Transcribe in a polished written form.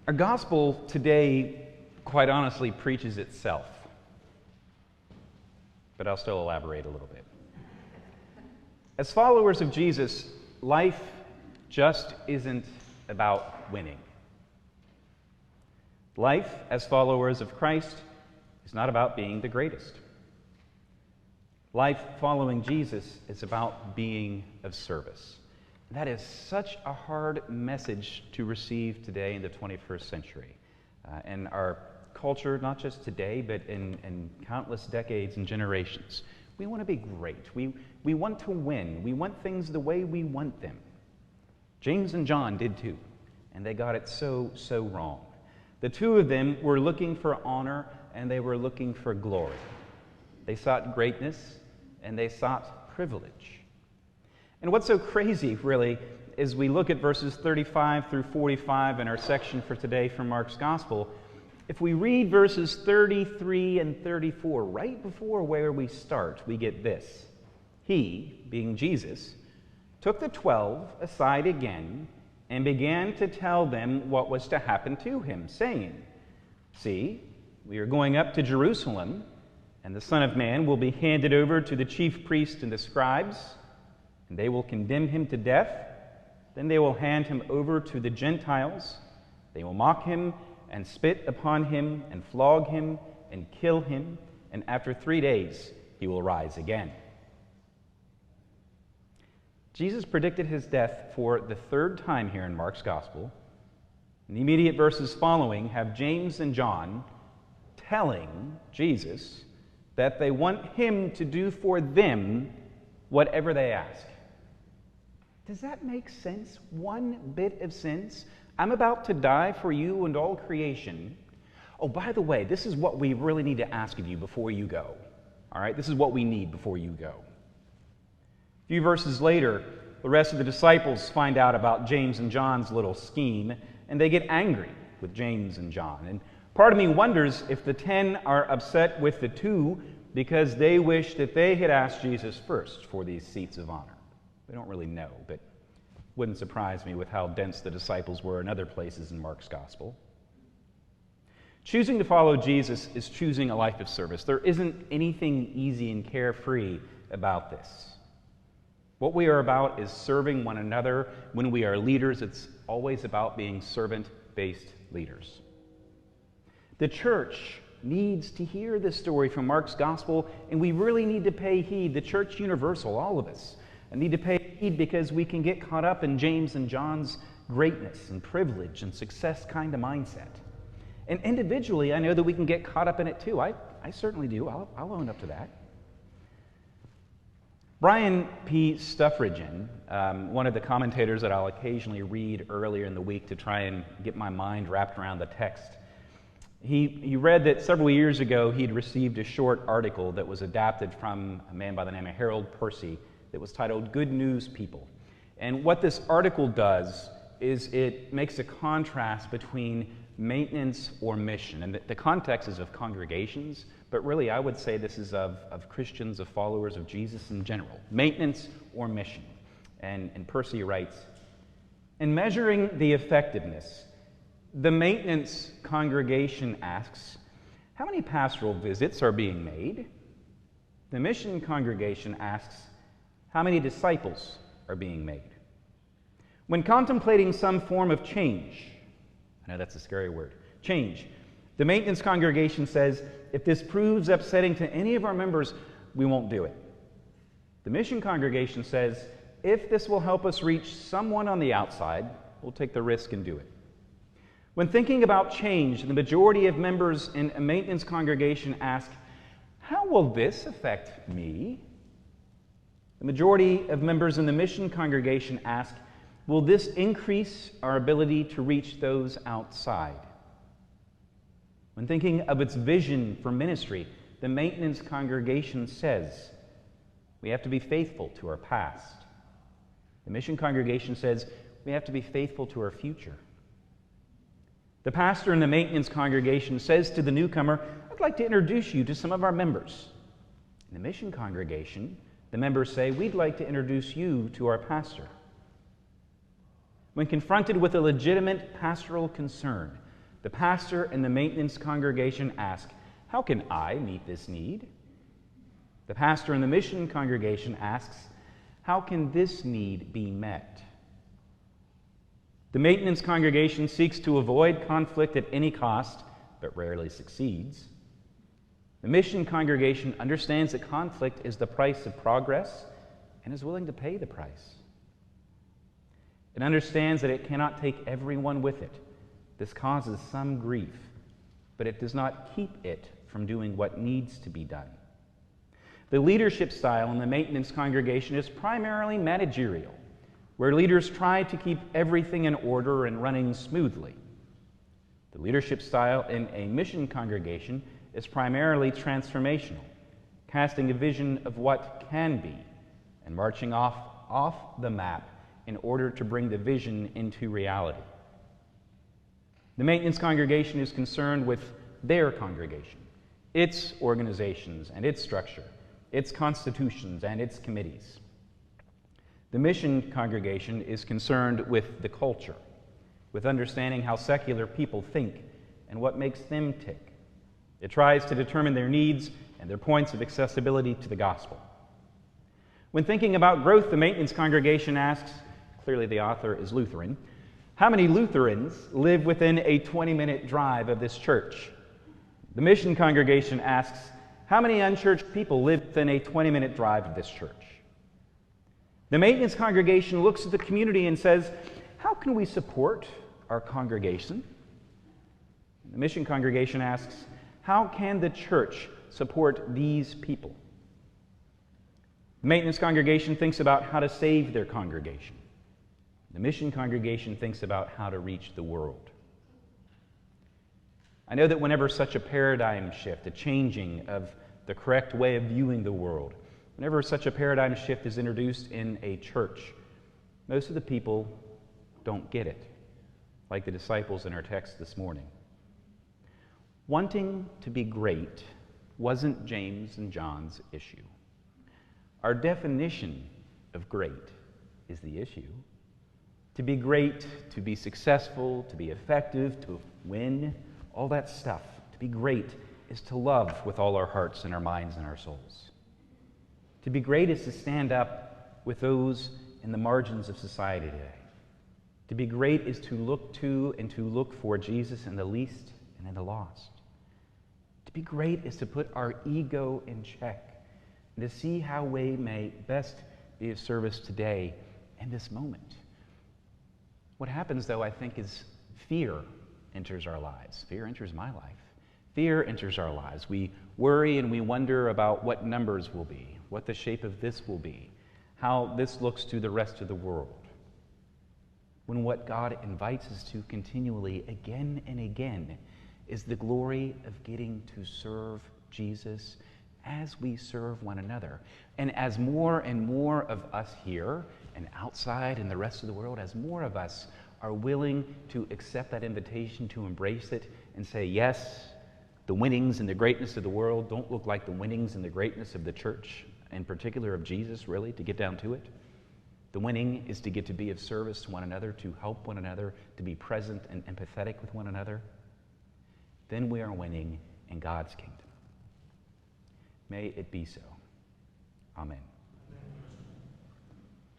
Our gospel today, quite honestly, preaches itself. But I'll still elaborate a little bit. As followers of Jesus, life just isn't about winning. Life, as followers of Christ, is not about being the greatest. Life following Jesus is about being of service. That is such a hard message to receive today in the 21st century. In our culture, not just today, but in countless decades and generations. We want to be great. We want to win. We want things the way we want them. James and John did too, and they got it so wrong. The two of them were looking for honor, and they were looking for glory. They sought greatness, and they sought privilege. And what's so crazy, really, is we look at verses 35 through 45 in our section for today from Mark's Gospel. If we read verses 33 and 34, right before where we start, we get this. He, being Jesus, took the 12 aside again and began to tell them what was to happen to him, saying, "See, we are going up to Jerusalem, and the Son of Man will be handed over to the chief priests and the scribes, and they will condemn him to death. Then they will hand him over to the Gentiles. They will mock him and spit upon him and flog him and kill him, and after 3 days he will rise again." Jesus predicted his death for the third time here in Mark's Gospel. And the immediate verses following have James and John telling Jesus that they want him to do for them whatever they ask. Does that make sense? One bit of sense? I'm about to die for you and all creation. Oh, by the way, this is what we really need to ask of you before you go. All right? This is what we need before you go. A few verses later, the rest of the disciples find out about James and John's little scheme, and they get angry with James and John. And part of me wonders if the 10 are upset with the 2 because they wish that they had asked Jesus first for these seats of honor. We don't really know, but it wouldn't surprise me with how dense the disciples were in other places in Mark's Gospel. Choosing to follow Jesus is choosing a life of service. There isn't anything easy and carefree about this. What we are about is serving one another. When we are leaders, it's always about being servant-based leaders. The church needs to hear this story from Mark's Gospel, and we really need to pay heed. The church universal, all of us, need to pay heed because we can get caught up in James and John's greatness and privilege and success kind of mindset. And individually, I know that we can get caught up in it too. I certainly do. I'll own up to that. Brian P. Stuffridgen, one of the commentators that I'll occasionally read earlier in the week to try and get my mind wrapped around the text, he read that several years ago he'd received a short article that was adapted from a man by the name of Harold Percy that was titled "Good News People." And what this article does is it makes a contrast between maintenance or mission. And the context is of congregations, but really I would say this is of Christians, of followers of Jesus in general. Maintenance or mission. And Percy writes, "In measuring the effectiveness, the maintenance congregation asks, how many pastoral visits are being made? The mission congregation asks, how many disciples are being made? When contemplating some form of change," I know that's a scary word, change, "the maintenance congregation says, if this proves upsetting to any of our members, we won't do it. The mission congregation says, if this will help us reach someone on the outside, we'll take the risk and do it. When thinking about change, the majority of members in a maintenance congregation ask, how will this affect me? The majority of members in the mission congregation ask, will this increase our ability to reach those outside? When thinking of its vision for ministry, the maintenance congregation says, we have to be faithful to our past. The mission congregation says, we have to be faithful to our future. The pastor in the maintenance congregation says to the newcomer, I'd like to introduce you to some of our members. In the mission congregation, the members say, we'd like to introduce you to our pastor. When confronted with a legitimate pastoral concern, The pastor and the maintenance congregation ask, how can I meet this need? The pastor and the mission congregation asks, how can this need be met? The maintenance congregation seeks to avoid conflict at any cost, but rarely succeeds. The mission congregation understands that conflict is the price of progress and is willing to pay the price. It understands that it cannot take everyone with it. This causes some grief, but it does not keep it from doing what needs to be done. The leadership style in the maintenance congregation is primarily managerial, where leaders try to keep everything in order and running smoothly. The leadership style in a mission congregation is primarily transformational, casting a vision of what can be and marching off the map in order to bring the vision into reality. The maintenance congregation is concerned with their congregation, its organizations and its structure, its constitutions and its committees. The mission congregation is concerned with the culture, with understanding how secular people think and what makes them tick. It tries to determine their needs and their points of accessibility to the gospel. When thinking about growth, the maintenance congregation asks, clearly the author is Lutheran, how many Lutherans live within a 20-minute drive of this church? The mission congregation asks, how many unchurched people live within a 20-minute drive of this church? The maintenance congregation looks at the community and says, how can we support our congregation? The mission congregation asks, how can the church support these people? The maintenance congregation thinks about how to save their congregation. The mission congregation thinks about how to reach the world. I know that whenever such a paradigm shift, a changing of the correct way of viewing the world, whenever such a paradigm shift is introduced in a church, most of the people don't get it, like the disciples in our text this morning. Wanting to be great wasn't James and John's issue. Our definition of great is the issue. To be great, to be successful, to be effective, to win, all that stuff. To be great is to love with all our hearts and our minds and our souls. To be great is to stand up with those in the margins of society today. To be great is to look to and to look for Jesus in the least and in the lost. To be great is to put our ego in check and to see how we may best be of service today in this moment. What happens, though, I think, is fear enters our lives. Fear enters my life. Fear enters our lives. We worry and we wonder about what numbers will be, what the shape of this will be, how this looks to the rest of the world. When what God invites us to continually, again and again, is the glory of getting to serve Jesus as we serve one another. And as more and more of us here and outside and the rest of the world, as more of us are willing to accept that invitation, to embrace it and say, yes, the winnings and the greatness of the world don't look like the winnings and the greatness of the church, in particular of Jesus, really, to get down to it. The winning is to get to be of service to one another, to help one another, to be present and empathetic with one another. Then we are winning in God's kingdom. May it be so. Amen.